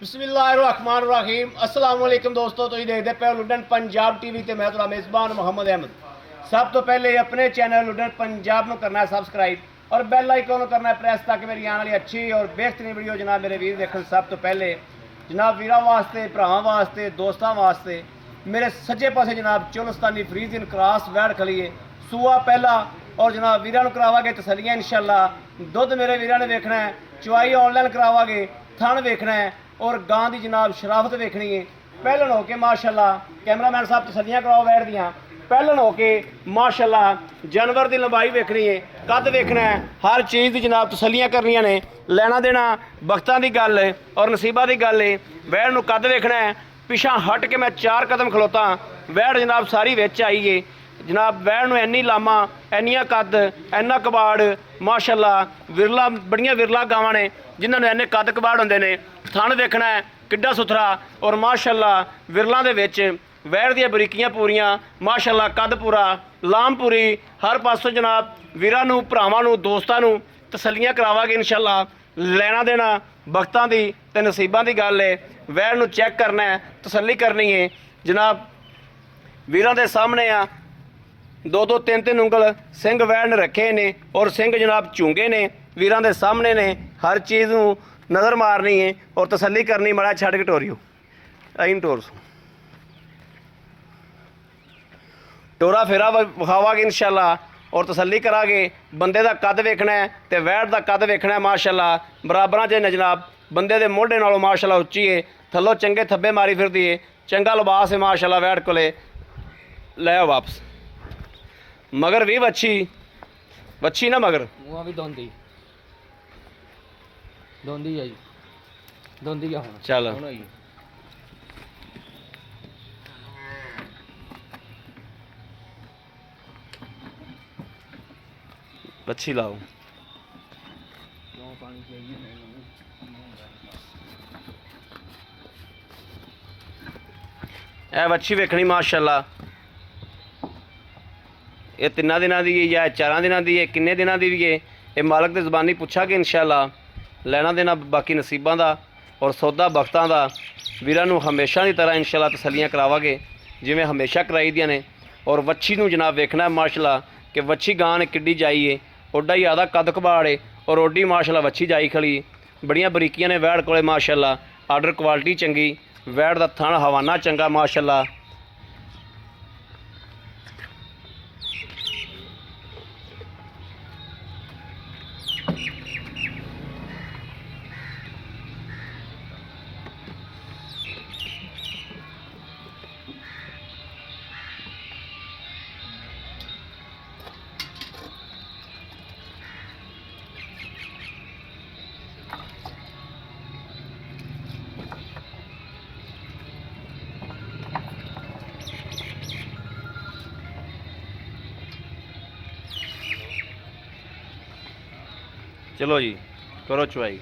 बिस्मिल्लाहिर्रहमानिर्रहीम अस्सलाम वालेकुम दोस्तों, तुम देखते पे लुडन पंजाब टीवी ते मैं तुहाडा मेज़बान मोहम्मद अहमद। सब तो पहले अपने चैनल लुडन पंजाब में करना है सबसक्राइब और बैल आइकन करना है प्रेस, ताकि मेरी आने वाली अच्छी और बेहतरीन वीडियो जनाब मेरे वीर देखन। सब तो पहले जनाब वीर वास्ते, भरावां वास्ते, दोस्तों वास्ते मेरे सज्जे पासे जनाब चोलस्तानी फ्रीजिन क्रॉस वैड़ खली है, सूआ पहला और जनाब वीरां नूं करावांगे तसल्लियां इंशाअल्लाह। दुध मेरे वीरां ने वेखना है, चुआई ऑनलाइन करावांगे, थण वेखना है और गां की जनाब शराफत वेखनी है। पहलन होके माशाअल्लाह कैमरामैन साहब तसल्लियां कराओ वैड़ दियां। पहलन होके माशाअल्लाह जानवर की लंबाई वेखनी है, कद वेखना है, हर चीज़ की जनाब तसल्लियां करनियां ने। लैना देना वक्तां की गल है और नसीबा की गल है। वैड़ नूं कद वेखना है, पिछा हट के मैं 4 कदम खलोता, वैड़ जनाब सारी विच आई है जनाब। वैड़ नूं इन्नी लामा, इन्नियां कद, इन्ना कबाड़ माशाअल्लाह। विरला बड़ियां विरला गावां ने जिन्हां नूं इन्ने कद कबाड़ हुंदे ने। थण वेखना है किड्डा सुथरा और माशाअल्लाह विरलां दे विच वैड़ दियां बरीकियां पूरियां माशाअल्लाह, कद पूरा, लाम पूरी। हर पासों जनाब वीरां नूं, भरावां नूं, दोस्तां नूं तसल्लियां करावांगे इंशाअल्लाह। लैना देना वक्तां दी ते नसीबां दी गल है। वैड़ नूं चैक करना है, तसल्ली करनी है जनाब। वीरां दे सामने आ, 2-2 3-3 उंगल सिंह वैड़ ने रखे ने और सिंह जनाब झूंगे ने, वीरां दे सामने ने। हर चीज़ नूं नज़र मारनी है और तसल्ली करनी। मड़ा छड़ के टोरियो आई टोर टोरा फेरा विखावांगे इंशाअल्लाह और तसल्ली करांगे। बंदे का कद वेखना है तो वैड़ का कद वेखना है माशाअल्लाह। बराबर च ने जनाब, बंदे के मोढे नालों माशाअल्लाह उच्ची है, थल्लों चंगे थब्बे मारी फिरदी है, चंगा लिबास है माशाअल्लाह वैड़ कोले। लै वापस मगर भी वच्छी ना मगर मूँह भी दोंदी दोंदी है जी, दोंदी है हुण। चल हुण होई वच्छी लाओ। क्यों पानी चाहिए नहीं। ए वच्छी वेखनी माशाअल्लाह। ये 3 दिनों की है या 4 दिनों की है, किन्ने दिनों की भी है, ये मालक की ज़बानी पूछांगे इंशाअल्लाह। लैना देना बाकी नसीबां दा और सौदा वक्तां दा। वीरां नूं हमेशा की तरह इंशाअल्लाह तसल्लियां करावांगे जिवें हमेशा कराई दियां ने। और वच्छी नूं जनाब वेखना है माशाअल्लाह कि वच्छी गां ने किड्डी जाई है, ओडा ही आधा कद कबाड़ है और ओडी माशाअल्लाह वच्छी जाई खड़ी। बड़ियां बरीकियां ने वैड़ कोले माशाअल्लाह, आर्डर क्वालिटी चंगी, वैड़ दा थण हवाना चंगा माशाअल्लाह। चलो जी करो चुआई।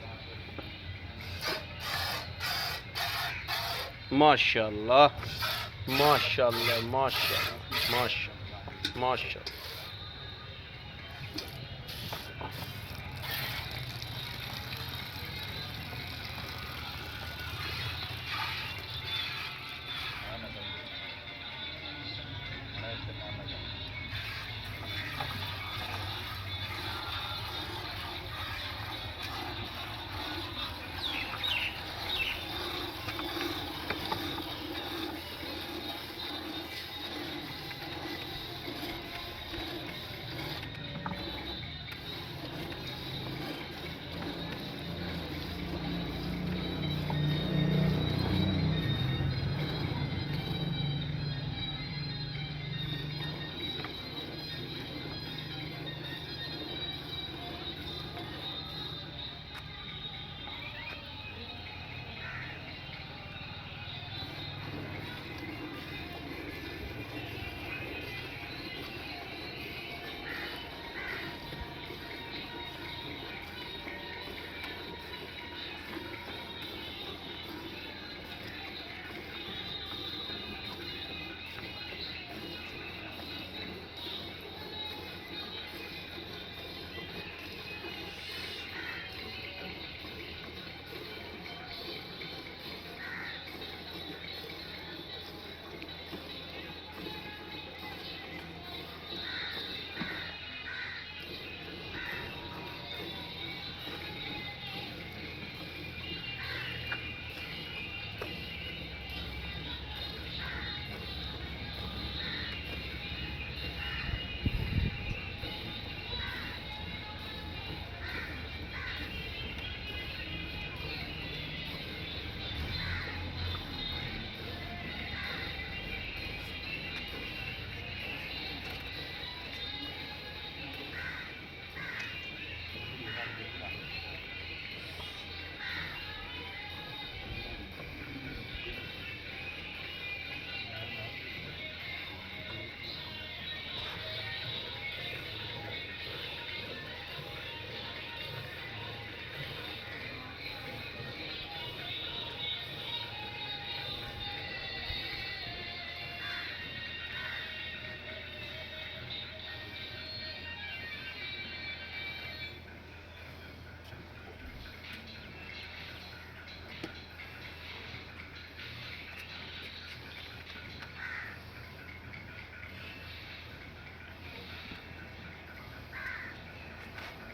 माशाअल्लाह माशाअल्लाह माशाअल्लाह माशाअल्लाह माशाअल्लाह।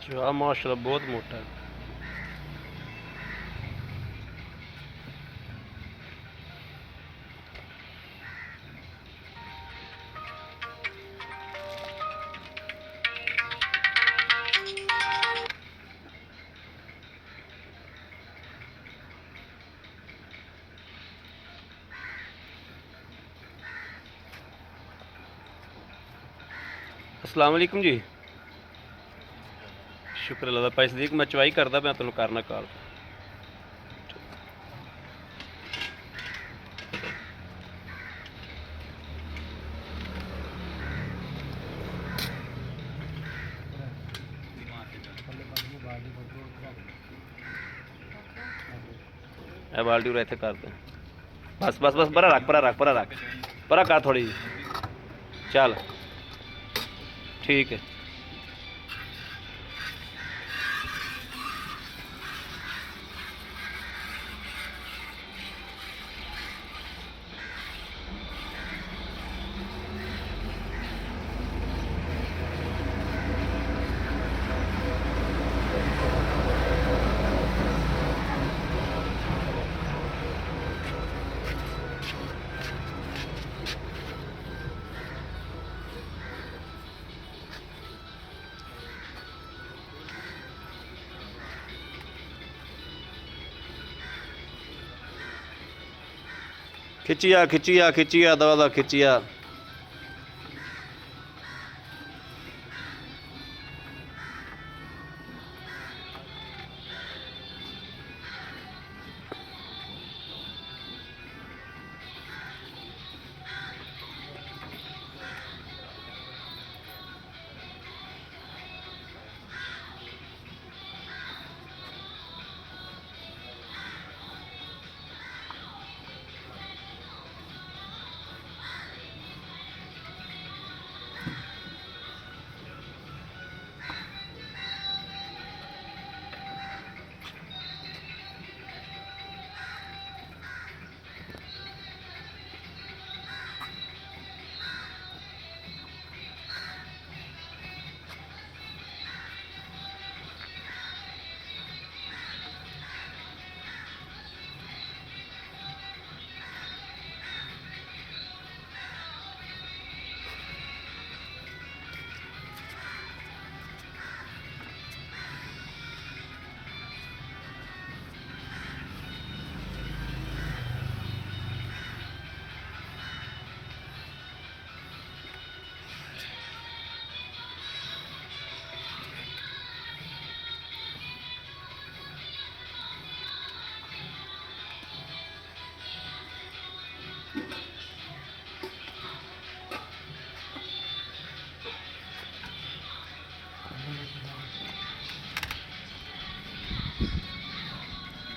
चवा माशाल्लाह बहुत मोटा है। अस्सलाम वालेकुम जी। शुक्र अल्लाह दा। भाई सदीक मैं चवाई करदा, मैं तेन करना कॉल। बाल्टी उरा इत्थे कर दे। बस बस बस परा रख, परा रख, परा रख, परा कर थोड़ी जी। चल ठीक है। खिचिया खिचिया खिचिया दवा दवा खिचिया।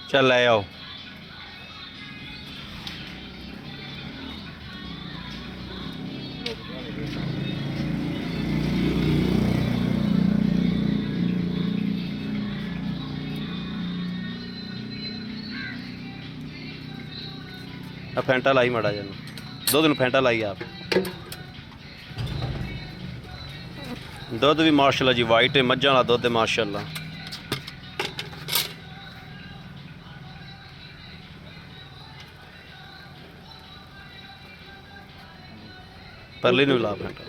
चल ले आओ। फैंटा लाई माड़ा जन दुध न फैंटा लाई आप। दुध भी माशाल्लाह जी वाइट है, मझां वाला दुध है माशाल्लाह। परली नहीं ला फैंटा।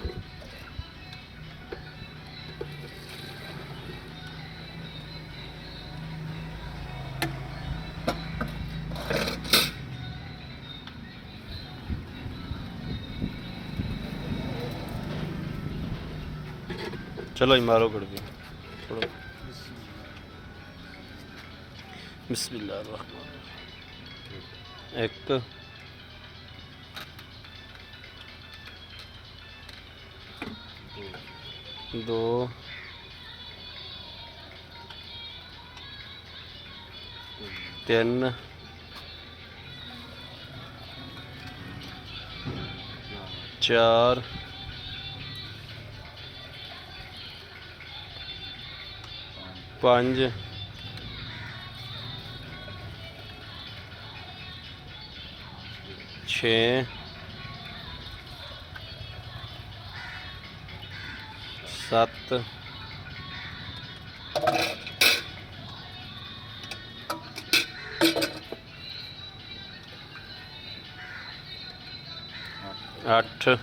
चलो ही मारो गड़बी थोड़ा। बिस्मिल्लाह एक दो तीन चार पाँच छः सत्त 8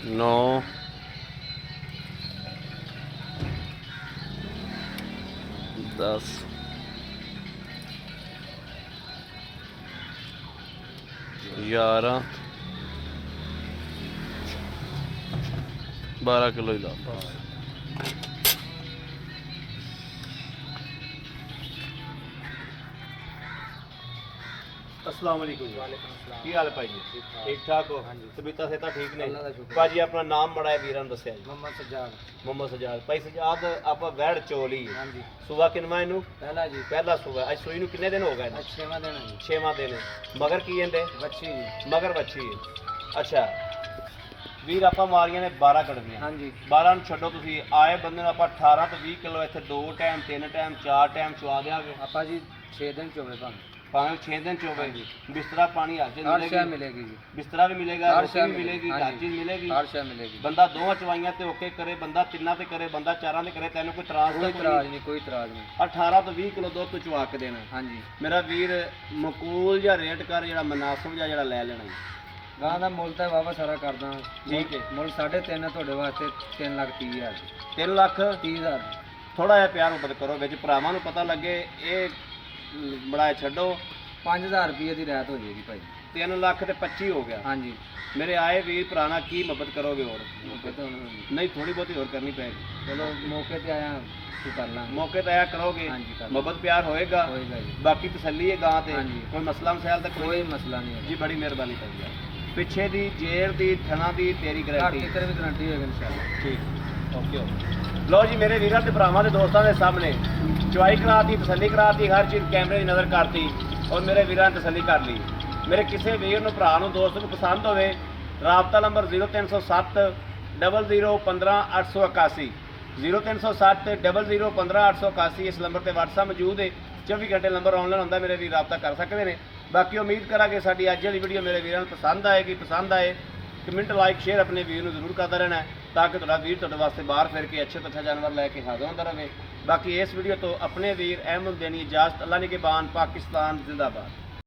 9 10 11 12 ਕਿਲੋ ਹੀ ਲਾ अस्सलाम वालेकुम की हाल है भाई जी ठीक ठाक हो तबीयत सेहत ठीक ने भाजी अपना नाम बड़ा है वीरां दस्या जी मोहम्मद सजाद भाई सजाद आप वैड़ चोली ਹਾਂਜੀ सुबह किनवा इनू ਪਹਿਲਾ ਜੀ पहला सुबह आज सूई नू कितने दिन हो गए ਅੱਜ 6ਵਾਂ ਦਿਨ ਹੈ ਜੀ 6वां दिन है मगर की कहंदे ਬੱਚੀ ਜੀ मगर बच्ची है अच्छा ਵੀਰ ਆਪਾਂ ਮਾਰੀਆਂ ਨੇ 12 ਕੜਵੀਆਂ ਹਾਂਜੀ 12 ਨੂੰ ਛੱਡੋ ਤੁਸੀਂ ਆਏ ਬੰਦੇ ਨੂੰ ਆਪਾਂ 18 ਤੋਂ 20 ਕਿਲੋ ਇੱਥੇ 2 ਟਾਈਮ 3 ਟਾਈਮ 4 ਟਾਈਮ ਚਵਾ ਦਿਆਂਗੇ ਆਪਾਂ ਜੀ 6 ਦਿਨ ਚੋਵੇ ਭਾਵੇਂ 6 ਦਿਨ ਚੋਵੇ ਬਿਸਤਰਾ ਪਾਣੀ ਹਰ ਚੀਜ਼ ਹਰ ਸ਼ੈ ਮਿਲੇਗੀ ਮਿਲੇਗੀ ਜੀ ਬਿਸਤਰਾ ਵੀ ਮਿਲੇਗਾ ਹਰ ਰੋਟੀ ਸ਼ੈ ਵੀ ਮਿਲੇਗੀ ਹਰ ਹਾਂਜੀ। ਚੀਜ਼ ਮਿਲੇਗੀ ਹਰ ਸ਼ੈ ਮਿਲੇਗੀ ਬੰਦਾ ਦੋਵਾਂ ਚਵਾਈਆਂ ਤੇ ਓਕੇ ਕਰੇ ਬੰਦਾ ਤਿੰਨਾਂ ਤੇ ਕਰੇ ਬੰਦਾ ਚਾਰਾਂ ਤੇ ਕਰੇ ਤੈਨੂੰ ਕੋਈ ਇਤਰਾਜ਼ ਕੋਈ ਤਾਂ ਇਤਰਾਜ਼ ਨਹੀਂ ਕੋਈ ਇਤਰਾਜ਼ ਨਹੀਂ 18 ਤੋਂ 20 ਕਿਲੋ ਦੁੱਧ ਤੂੰ ਚਵਾ ਕੇ ਦੇਣਾ ਹਾਂਜੀ ਮੇਰਾ ਵੀਰ ਮਕੂਲ ਜਾਂ ਰੇਟ ਕਰ ਜਿਹੜਾ ਮਨਾਸਬ ਜਾਂ ਜਿਹੜਾ ਲੈ ਲੈਣਾ ਜੀ। ਗਾਂ ਦਾ ਮੁੱਲ ਤਾਂ ਵਾਵਾ ਸਾਰਾ ਕਰਦਾ ਠੀਕ ਹੈ ਮੁੱਲ 3.5 ਤੁਹਾਡੇ ਵਾਸਤੇ 3,30,000 3 ਲੱਖ 30,000 ਥੋੜਾ ਜਿਹਾ ਪਿਆਰ ਉਪਰ ਕਰੋ ਵਿੱਚ ਭਰਾਵਾਂ ਨੂੰ ਪਤਾ ਲੱਗੇ ਇਹ ਬੜਾ ਛੱਡੋ 5,000 ਰੁਪਏ ਦੀ ਰਿਆਇਤ ਹੋ ਜਾਏਗੀ ਭਾਈ 3 ਲੱਖ ਤੇ 25 ਹੋ ਗਿਆ ਹਾਂਜੀ ਮੇਰੇ ਆਏ ਵੀਰ ਭਰਾਣਾ ਕੀ ਮਦਦ ਕਰੋਗੇ ਹੋਰ ਮੌਕੇ ਤੇ ਹੁਣ ਨਹੀਂ ਥੋੜੀ ਬਹੁਤੀ ਹੋਰ ਕਰਨੀ ਪਏਗੀ ਚਲੋ ਮੌਕੇ ਤੇ ਆਇਆ ਤੂੰ ਕਰ ਲਾਂਗੇ ਮੌਕੇ ਤੇ ਆਇਆ ਕਰੋਗੇ ਹਾਂਜੀ ਕਰ ਮੁਹੱਬਤ ਪਿਆਰ ਹੋਏਗਾ ਹੋਏਗਾ ਜੀ ਬਾਕੀ ਤਸੱਲੀ ਹੈ ਗਾਂ ਤੇ ਹਾਂਜੀ। ਕੋਈ ਮਸਲਾ ਮਸਾਇਲ ਤਾਂ ਕੋਈ ਕੋਈ ਮਸਲਾ ਨਹੀਂ ਜੀ ਬੜੀ ਮਿਹਰਬਾਨੀ ਕਰੀ ਪਿੱਛੇ ਦੀ ਜੇਰ ਦੀ ਥਣਾ ਦੀ ਤੇਰੀ ਹੈ ਗਾਰੰਟੀ ਕਿਤੇ ਵੀ ਗਾਰੰਟੀ ਹੋਏਗੀ ਇਨਸ਼ਾਅੱਲਾ ਠੀਕ ਓਕੇ ਲਓ ਜੀ ਮੇਰੇ ਵੀਰਾਂ ਤੇ ਭਰਾਵਾਂ ਦੇ ਦੋਸਤਾਂ ਦੇ ਸਾਹਮਣੇ ਚੁਆਈ ਕਰਾਤੀ ਤਸੱਲੀ ਕਰਾਤੀ ਹਰ ਚੀਜ਼ ਕੈਮਰੇ ਦੀ ਨਜ਼ਰ ਕਰਤੀ ਔਰ ਮੇਰੇ ਵੀਰਾਂ ਨੇ ਤਸੱਲੀ ਕਰ ਲਈ ਮੇਰੇ ਕਿਸੇ ਵੀਰ ਨੂੰ ਭਰਾ ਨੂੰ ਦੋਸਤ ਨੂੰ ਪਸੰਦ ਹੋਵੇ ਰਾਬਤਾ ਨੰਬਰ 0307 0015 881 0307 0015 881 ਇਸ ਨੰਬਰ ਤੇ WhatsApp ਮੌਜੂਦ ਹੈ 24 ਘੰਟੇ ਨੰਬਰ ਆਨਲਾਈਨ ਹੁੰਦਾ ਮੇਰੇ ਵੀਰ ਰਾਬਤਾ ਕਰ ਸਕਦੇ ਨੇ ਬਾਕੀ ਉਮੀਦ ਕਰਾਂਗੇ ਸਾਡੀ ਅੱਜ ਵਾਲੀ ਵੀਡੀਓ ਮੇਰੇ ਵੀਰਾਂ ਨੂੰ ਪਸੰਦ ਆਏਗੀ ਪਸੰਦ ਆਏ ਕਮੈਂਟ ਲਾਈਕ ਸ਼ੇਅਰ ਆਪਣੇ ਵੀਰ ਨੂੰ ਜ਼ਰੂਰ ਕਰਦਾ ਰਹਿਣਾ ਤਾਂ ਕਿ ਤੁਹਾਡਾ ਵੀਰ ਤੁਹਾਡੇ ਵਾਸਤੇ ਬਾਹਰ ਫਿਰ ਕੇ ਅੱਛੇ ਤੋਂ ਅੱਛਾ ਜਾਨਵਰ ਲੈ ਕੇ ਹਾਜ਼ਰ ਹੁੰਦਾ ਰਹੇ ਬਾਕੀ ਇਸ ਵੀਡੀਓ ਤੋਂ ਆਪਣੇ ਵੀਰ ਅਹਿਮਦ ਦੇਣੀ ਇਜਾਜ਼ਤ ਅੱਲਾ ਨਿਗਹਿਬਾਨ ਪਾਕਿਸਤਾਨ ਜ਼ਿੰਦਾਬਾਦ